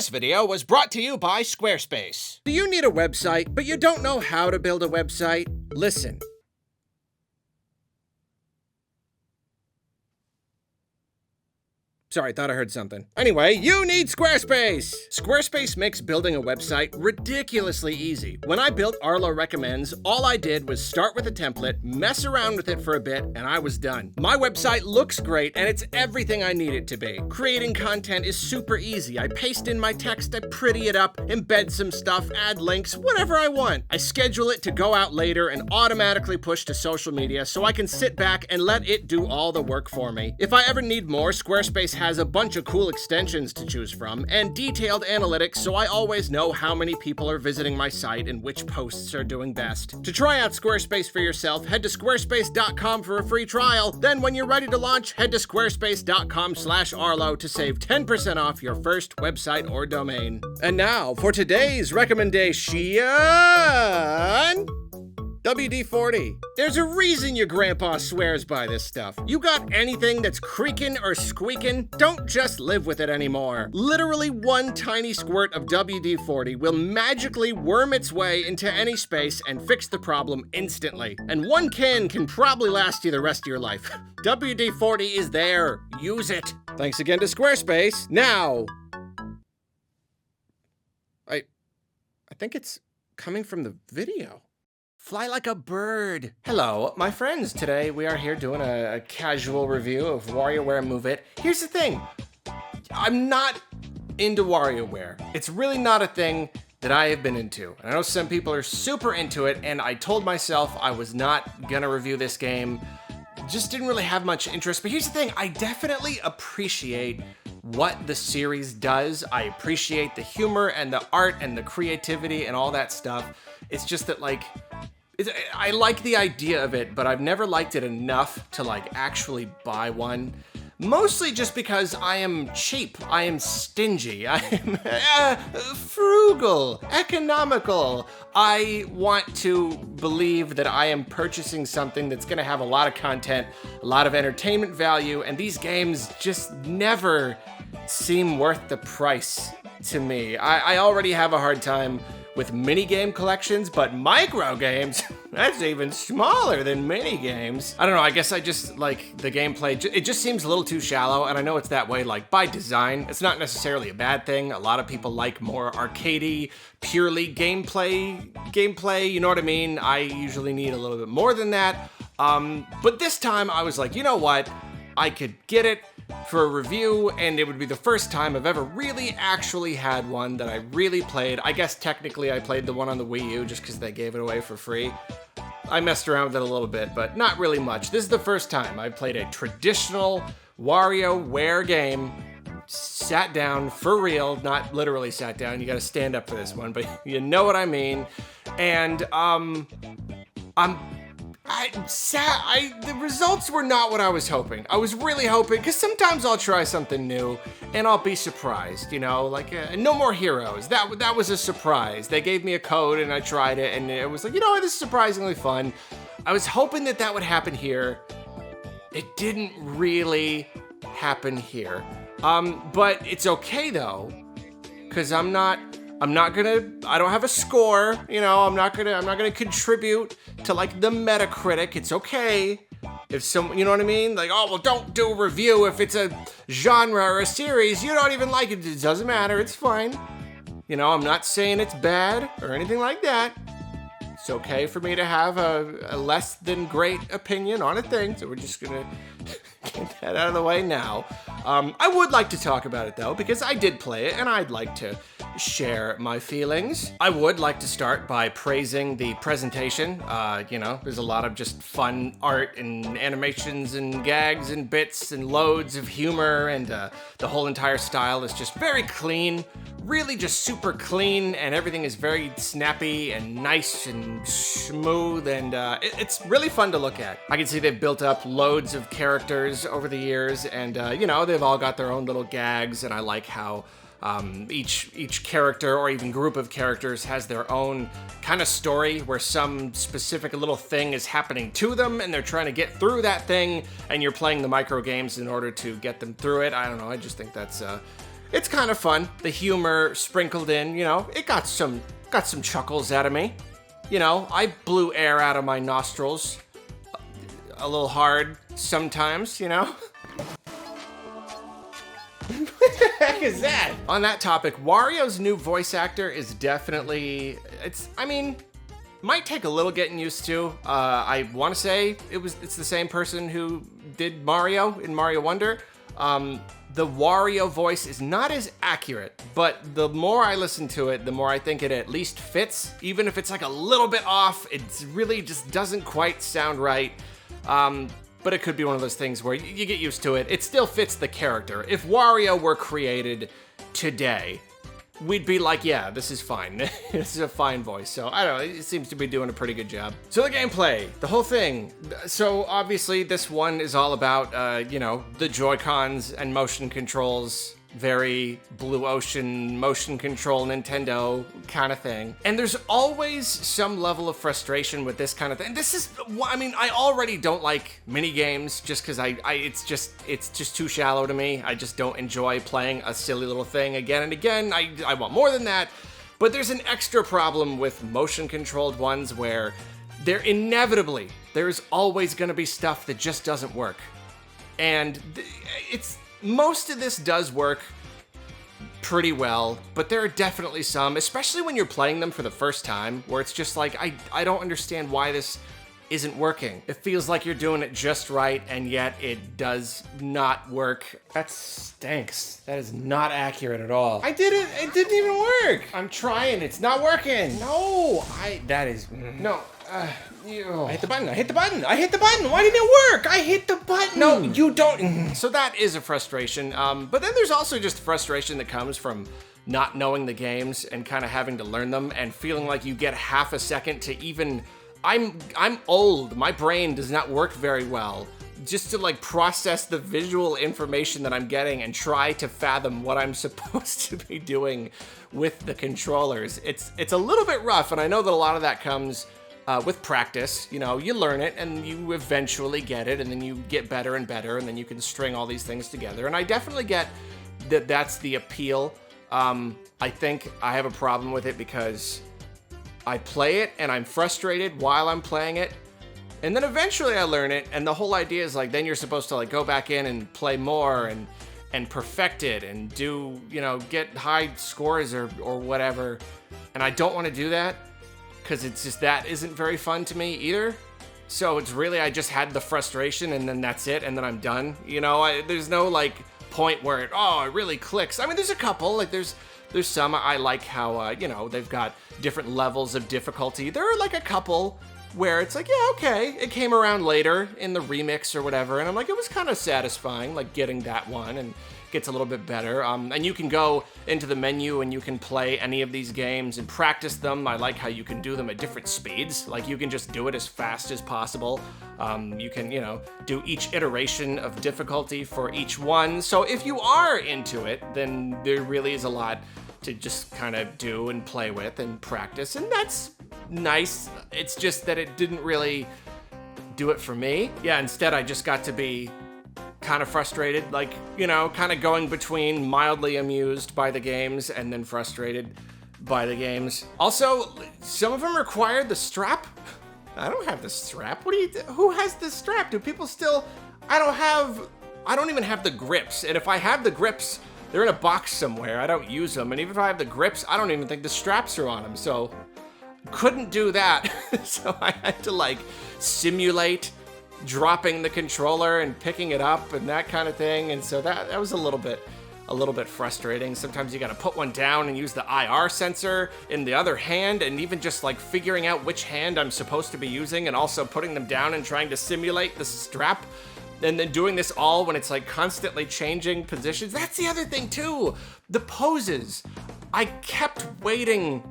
This video was brought to you by Squarespace. Do you need a website, but you don't know how to build a website? Listen. Sorry, thought I heard something. Anyway, you need Squarespace! Squarespace makes building a website ridiculously easy. When I built Arlo Recommends, all I did was start with a template, mess around with it for a bit, and I was done. My website looks great, and it's everything I need it to be. Creating content is super easy. I paste in my text, I pretty it up, embed some stuff, add links, whatever I want. I schedule it to go out later and automatically push to social media so I can sit back and let it do all the work for me. If I ever need more, Squarespace has a bunch of cool extensions to choose from and detailed analytics so I always know how many people are visiting my site and which posts are doing best. To try out Squarespace for yourself, head to squarespace.com for a free trial. Then when you're ready to launch, head to squarespace.com/Arlo to save 10% off your first website or domain. And now for today's recommendation. WD-40. There's a reason your grandpa swears by this stuff. You got anything that's creaking or squeaking? Don't just live with it anymore. Literally one tiny squirt of WD-40 will magically worm its way into any space and fix the problem instantly. And one can probably last you the rest of your life. WD-40 is there. Use it. Thanks again to Squarespace. Now, I think it's coming from the video. Fly like a bird. Hello, my friends. Today we are here doing a casual review of WarioWare Move It. Here's the thing. I'm not into WarioWare. It's really not a thing that I have been into. And I know some people are super into it, and I told myself I was not gonna review this game. Just didn't really have much interest. But here's the thing. I definitely appreciate what the series does. I appreciate the humor and the art and the creativity and all that stuff. It's just that, like, I like the idea of it, but I've never liked it enough to, like, actually buy one. Mostly just because I am cheap, I am stingy, I am frugal, economical. I want to believe that I am purchasing something that's gonna have a lot of content, a lot of entertainment value, and these games just never seem worth the price to me. I already have a hard time with mini-game collections, but micro-games, that's even smaller than mini-games. I don't know, I guess I just like the gameplay. It just seems a little too shallow, and I know it's that way, like, by design. It's not necessarily a bad thing. A lot of people like more arcadey, purely gameplay, you know what I mean? I usually need a little bit more than that. But this time I was like, you know what? I could get it for a review, and it would be the first time I've ever really actually had one that I really played. I guess technically I played the one on the Wii U just because they gave it away for free. I messed around with it a little bit, but not really much. This is the first time I've played a traditional WarioWare game. Sat down for real, not literally sat down. You gotta stand up for this one, but you know what I mean. And the results were not what I was hoping. I was really hoping, because sometimes I'll try something new and I'll be surprised, you know, like No More Heroes. That was a surprise. They gave me a code and I tried it and it was like, you know what, this is surprisingly fun. I was hoping that would happen here. It didn't really happen here. But it's okay though, because I don't have a score, you know, I'm not gonna contribute to, like, the Metacritic. It's okay if you know what I mean? Like, oh, well, don't do a review if it's a genre or a series you don't even like it. It doesn't matter, it's fine. You know, I'm not saying it's bad or anything like that. It's okay for me to have a less than great opinion on a thing, so we're just gonna get that out of the way now. I would like to talk about it, though, because I did play it, and I'd like to share my feelings. I would like to start by praising the presentation. You know, there's a lot of just fun art and animations and gags and bits and loads of humor, and the whole entire style is just very clean, really just super clean, and everything is very snappy and nice and smooth, and it's really fun to look at. I can see they've built up loads of characters over the years, and you know, they've all got their own little gags, and I like how each character or even group of characters has their own kind of story where some specific little thing is happening to them and they're trying to get through that thing, and you're playing the micro games in order to get them through it. I don't know, I just think that's It's kind of fun. The humor sprinkled in, you know, it got some chuckles out of me. You know, I blew air out of my nostrils a little hard sometimes, you know? What the heck is that? On that topic, Wario's new voice actor is definitely, might take a little getting used to. I want to say it's the same person who did Mario in Mario Wonder. The Wario voice is not as accurate, but the more I listen to it, the more I think it at least fits. Even if it's like a little bit off, it really just doesn't quite sound right. But it could be one of those things where you get used to it. It still fits the character. If Wario were created today, we'd be like, yeah, this is fine. This is a fine voice. So I don't know, it seems to be doing a pretty good job. So the gameplay, the whole thing. So obviously this one is all about, you know, the Joy-Cons and motion controls. Very Blue Ocean motion control Nintendo kind of thing. And there's always some level of frustration with this kind of thing. This is, I already don't like mini games just because it's just too shallow to me. I just don't enjoy playing a silly little thing again and again. I want more than that. But there's an extra problem with motion controlled ones where there's always gonna be stuff that just doesn't work. And most of this does work pretty well, but there are definitely some, especially when you're playing them for the first time, where it's just like, I don't understand why this isn't working. It feels like you're doing it just right, and yet it does not work. That stinks. That is not accurate at all. I did it. It didn't even work. I'm trying. It's not working. No, no. I hit the button. I hit the button. I hit the button. Why didn't it work? I hit the button. No, you don't. So that is a frustration. But then there's also just frustration that comes from not knowing the games and kind of having to learn them and feeling like you get half a second to even. I'm old. My brain does not work very well. Just to like process the visual information that I'm getting and try to fathom what I'm supposed to be doing with the controllers. It's a little bit rough, and I know that a lot of that comes with practice. You know, you learn it and you eventually get it, and then you get better and better, and then you can string all these things together. And I definitely get that that's the appeal. I think I have a problem with it because I play it and I'm frustrated while I'm playing it. And then eventually I learn it, and the whole idea is like, then you're supposed to like go back in and play more and perfect it and do, you know, get high scores or whatever. And I don't want to do that because it's just, that isn't very fun to me either. So it's really, I just had the frustration and then that's it, and then I'm done. You know, there's no like point where it really clicks. I mean, there's a couple, like there's some, I like how, you know, they've got different levels of difficulty. There are like a couple where it's like, yeah, okay, it came around later in the remix or whatever, and I'm like, it was kind of satisfying, like getting that one, and gets a little bit better. And you can go into the menu and you can play any of these games and practice them. I like how you can do them at different speeds. Like you can just do it as fast as possible. You can, you know, do each iteration of difficulty for each one. So if you are into it, then there really is a lot to just kind of do and play with and practice, and that's nice. It's just that it didn't really do it for me. Yeah, instead I just got to be kind of frustrated, like, you know, kind of going between mildly amused by the games and then frustrated by the games. Also, some of them required the strap. I don't have the strap. Who has the strap? Do people still? I don't even have the grips. And if I have the grips, they're in a box somewhere. I don't use them. And even if I have the grips, I don't even think the straps are on them. So couldn't do that. So I had to like simulate dropping the controller and picking it up and that kind of thing. And so that was a little bit frustrating. Sometimes you got to put one down and use the IR sensor in the other hand, and even just like figuring out which hand I'm supposed to be using and also putting them down and trying to simulate the strap. And then doing this all when it's like constantly changing positions. That's the other thing too. The poses. I kept waiting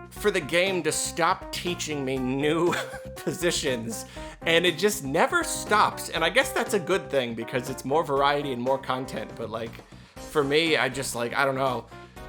for the game to stop teaching me new positions, and it just never stops. And I guess that's a good thing because it's more variety and more content. But like for me, I just like, I don't know.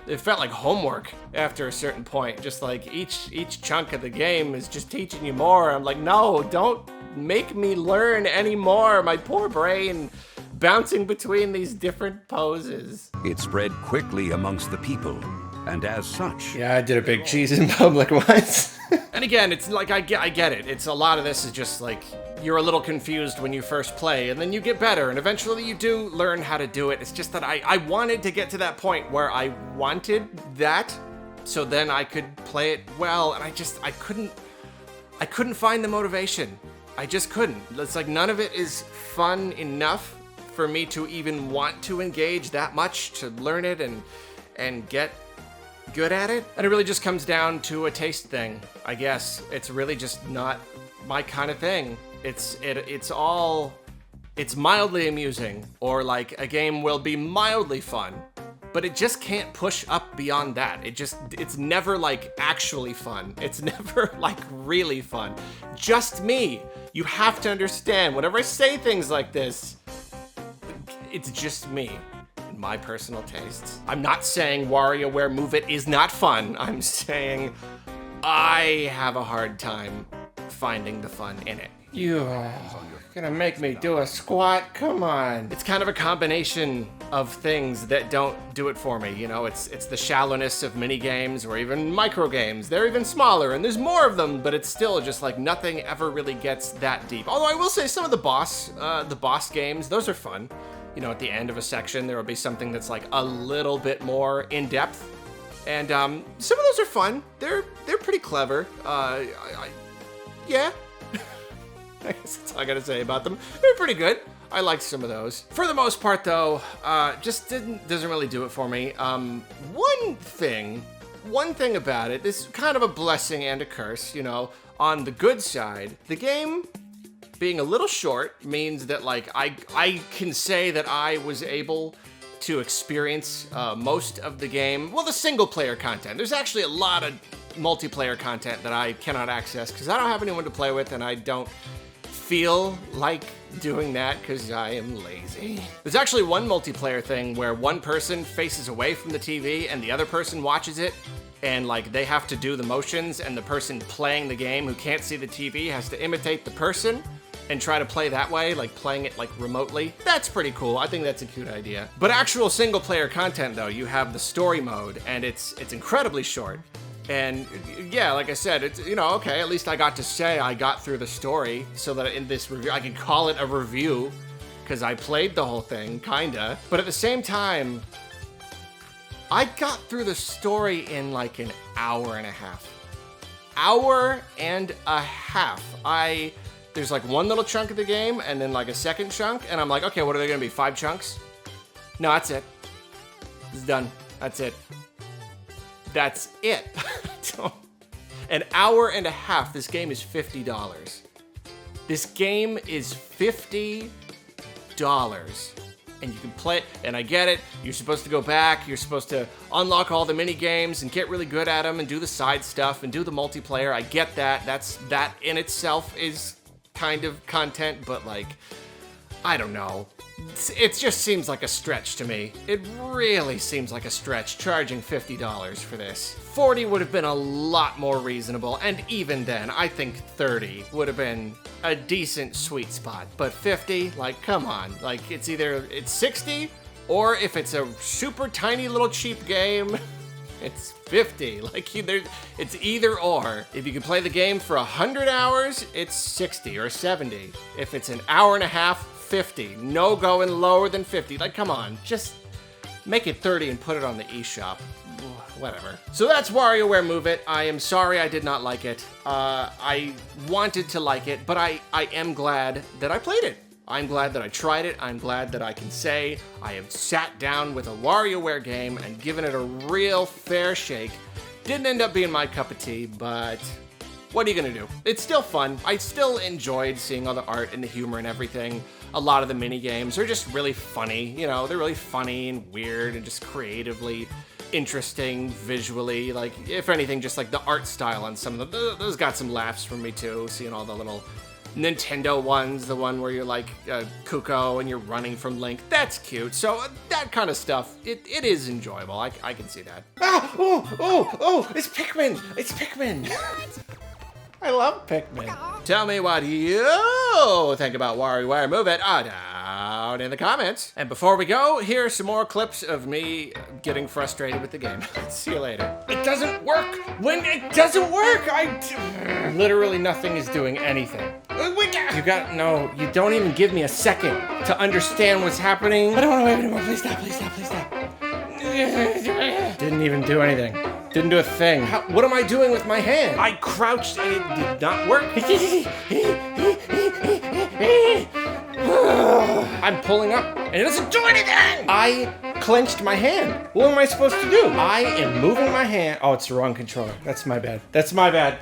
It felt like homework after a certain point. Just like each chunk of the game is just teaching you more. I'm like, no, don't make me learn anymore. My poor brain bouncing between these different poses. It spread quickly amongst the people, and as such... Yeah, I did a big cheese in public once. And again, it's like, I get it. It's a lot of this is just like, you're a little confused when you first play, and then you get better, and eventually you do learn how to do it. It's just that I wanted to get to that point where I wanted that, so then I could play it well, and I couldn't find the motivation. I just couldn't. It's like none of it is fun enough for me to even want to engage that much to learn it and get good at it. And it really just comes down to a taste thing, I guess. It's really just not my kind of thing. It's mildly amusing, or like a game will be mildly fun, but it just can't push up beyond that. It's never like actually fun. It's never like really fun. Just me. You have to understand, whenever I say things like this, it's just me and my personal tastes. I'm not saying WarioWare Move It is not fun. I'm saying I have a hard time finding the fun in it. You're gonna make me do a squat? Come on. It's kind of a combination of things that don't do it for me. You know, it's the shallowness of mini games or even micro games. They're even smaller and there's more of them, but it's still just like nothing ever really gets that deep. Although I will say some of the boss games, those are fun. You know, at the end of a section, there will be something that's like a little bit more in depth. And some of those are fun. They're pretty clever. Yeah. I guess that's all I gotta say about them. They're pretty good. I liked some of those. For the most part, though, just doesn't really do it for me. One thing about it, this is kind of a blessing and a curse, you know. On the good side, the game being a little short means that, like, I can say that I was able to experience most of the game. Well, the single-player content. There's actually a lot of multiplayer content that I cannot access because I don't have anyone to play with, and I don't feel like doing that because I am lazy. There's actually one multiplayer thing where one person faces away from the TV and the other person watches it, and like they have to do the motions, and the person playing the game who can't see the TV has to imitate the person and try to play that way, like playing it like remotely. That's pretty cool. I think that's a cute idea. But actual single player content though, you have the story mode, and it's incredibly short. And yeah, like I said, it's, you know, okay, at least I got to say I got through the story so that in this review, I can call it a review because I played the whole thing, kinda. But at the same time, I got through the story in like an hour and a half. Hour and a half. There's like one little chunk of the game and then like a second chunk, and I'm like, okay, what are they gonna be, 5 chunks? No, that's it. It's done. That's it. That's it. An hour and a half. This game is $50. This game is $50. And you can play it, and I get it. You're supposed to go back. You're supposed to unlock all the mini games and get really good at them and do the side stuff and do the multiplayer. I get that. That in itself is kind of content, but like, I don't know. It just seems like a stretch to me. It really seems like a stretch, charging $50 for this. 40 would have been a lot more reasonable, and even then, I think 30 would have been a decent sweet spot. But 50, like, come on. Like, it's 60, or if it's a super tiny little cheap game, it's 50. Like, it's either or. If you can play the game for 100 hours, it's 60 or 70. If it's an hour and a half, 50. No going lower than 50. Like, come on, just make it 30 and put it on the eShop. Whatever. So that's WarioWare Move It. I am sorry I did not like it. I wanted to like it, but I am glad that I played it. I'm glad that I tried it. I'm glad that I can say I have sat down with a WarioWare game and given it a real fair shake. Didn't end up being my cup of tea, but what are you gonna do? It's still fun. I still enjoyed seeing all the art and the humor and everything. A lot of the mini games are just really funny. You know, they're really funny and weird and just creatively interesting visually. Like, if anything, just like the art style on some of them, those got some laughs from me too, seeing all the little Nintendo ones, the one where you're like Kuko and you're running from Link. That's cute. So that kind of stuff, it is enjoyable. I can see that. Oh, it's Pikmin. It's Pikmin. I love Pikmin. Tell me what you think about WarioWare Move It down down in the comments. And before we go, here are some more clips of me getting frustrated with the game. See you later. It doesn't work. When it doesn't work, literally nothing is doing anything. You don't even give me a second to understand what's happening. I don't want to wait anymore. Please stop, please stop, please stop. Didn't even do anything. Didn't do a thing. What am I doing with my hand? I crouched and it did not work. I'm pulling up and it doesn't do anything. I clenched my hand. What am I supposed to do? I am moving my hand. Oh, it's the wrong controller. That's my bad. That's my bad.